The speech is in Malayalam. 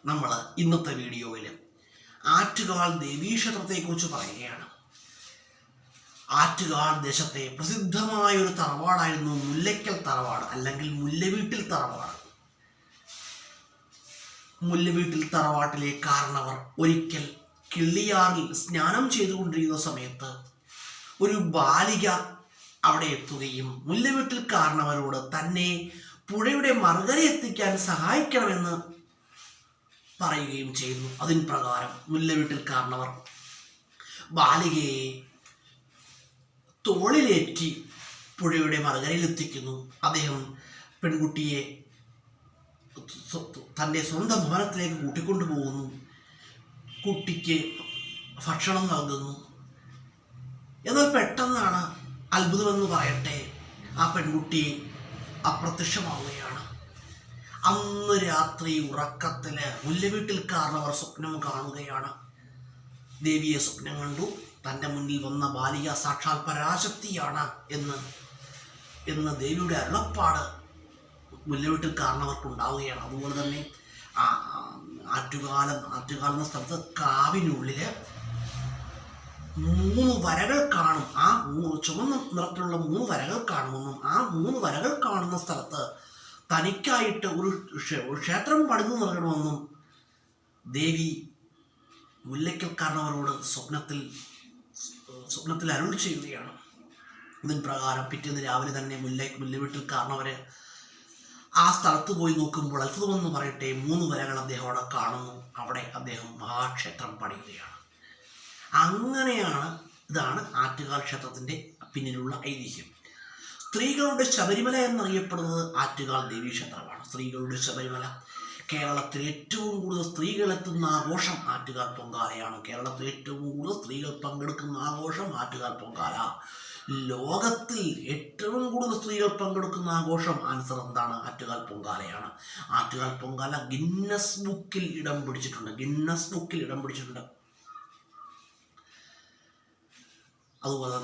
നമ്മൾ ഇന്നത്തെ വീഡിയോയിൽ ആറ്റുകാൽ ദേവീക്ഷേത്രത്തെക്കുറിച്ച് പറയുകയാണ്. ആറ്റുകാൽ ദേശത്തെ പ്രസിദ്ധമായ ഒരു തറവാടായിരുന്നു മുല്ലയ്ക്കൽ തറവാട്, അല്ലെങ്കിൽ മുല്ലവീട്ടിൽ തറവാട്. മുല്ലവീട്ടിൽ തറവാട്ടിലെ കാരണവർ ഒരിക്കൽ കിള്ളിയാറിൽ സ്നാനം ചെയ്തുകൊണ്ടിരിക്കുന്ന സമയത്ത് ഒരു ബാലിക അവിടെ എത്തുകയും മുല്ലവീട്ടിൽ കാരണവരോട് തന്നെ പുഴയുടെ മറുകര എത്തിക്കാൻ സഹായിക്കണമെന്ന് പറയുകയും ചെയ്യുന്നു. അതിൻ പ്രകാരം മുല്ലവീട്ടിൽ കാരണവർ ബാലികയെ തോളിലേറ്റി പുഴയുടെ മറുകരയിലെത്തിക്കുന്നു. അദ്ദേഹം പെൺകുട്ടിയെ തൻ്റെ സ്വന്തം ഭവനത്തിലേക്ക് കൂട്ടിക്കൊണ്ടുപോകുന്നു. കുട്ടിക്ക് ഭക്ഷണം നൽകുന്നു. എന്നാൽ പെട്ടെന്നാണ്, അത്ഭുതമെന്ന് പറയട്ടെ, ആ പെൺകുട്ടി അപ്രത്യക്ഷമാവുകയാണ്. അന്ന് രാത്രി ഉറക്കത്തിൽ മുല്ലവീട്ടിൽ കാരണവർ സ്വപ്നം കാണുകയാണ്. ദേവിയെ സ്വപ്നം കണ്ടു. തൻ്റെ മുന്നിൽ വന്ന ബാലിക സാക്ഷാൽ പരാശക്തിയാണ് എന്ന് ദേവിയുടെ അരുളപ്പാട് മുല്ലവീട്ടിൽ കാരണവർക്കുണ്ടാവുകയാണ്. അതുപോലെ തന്നെ ആറ്റുകാൽ എന്ന സ്ഥലത്ത് കാവിനുള്ളിൽ 3 വരകൾ കാണും. ആ ചുവന്ന നിറത്തിലുള്ള 3 വരകൾ കാണുമെന്നും ആ 3 വരകൾ കാണുന്ന സ്ഥലത്ത് തനിക്കായിട്ട് ഒരു ക്ഷേത്രം പണിതു നൽകണമെന്നും ദേവി മുല്ലയ്ക്കൽ കാരണവരോട് സ്വപ്നത്തിൽ അരുൾ ചെയ്യുകയാണ്. ഇതിന് പ്രകാരം പിറ്റേന്ന് രാവിലെ തന്നെ മുല്ലവീട്ടിൽ കാരണവര് ആ സ്ഥലത്ത് പോയി നോക്കുമ്പോൾ അത്ഭുതമെന്ന് പറയട്ടെ, 3 വരകൾ അദ്ദേഹം അവിടെ കാണുന്നു. അവിടെ അദ്ദേഹം മഹാക്ഷേത്രം പണിയുകയാണ്. ഇതാണ് ആറ്റുകാൽ ക്ഷേത്രത്തിൻ്റെ പിന്നിലുള്ള ഐതിഹ്യം. സ്ത്രീകളുടെ ശബരിമല എന്നറിയപ്പെടുന്നത് ആറ്റുകാൽ ദേവീക്ഷേത്രമാണ്. സ്ത്രീകളുടെ ശബരിമല. കേരളത്തിൽ ഏറ്റവും കൂടുതൽ സ്ത്രീകൾ എത്തുന്ന ആഘോഷം ആറ്റുകാൽ പൊങ്കാലയാണ്. കേരളത്തിൽ ഏറ്റവും കൂടുതൽ സ്ത്രീകൾ പങ്കെടുക്കുന്ന ആഘോഷം ആറ്റുകാൽ പൊങ്കാല. ലോകത്തിൽ ഏറ്റവും കൂടുതൽ സ്ത്രീകൾ പങ്കെടുക്കുന്ന ആഘോഷം ആൻസർ എന്താണ്? ആറ്റുകാൽ പൊങ്കാലയാണ്. ആറ്റുകാൽ പൊങ്കാല ഗിന്നസ് ബുക്കിൽ ഇടം പിടിച്ചിട്ടുണ്ട്. അതുപോലെ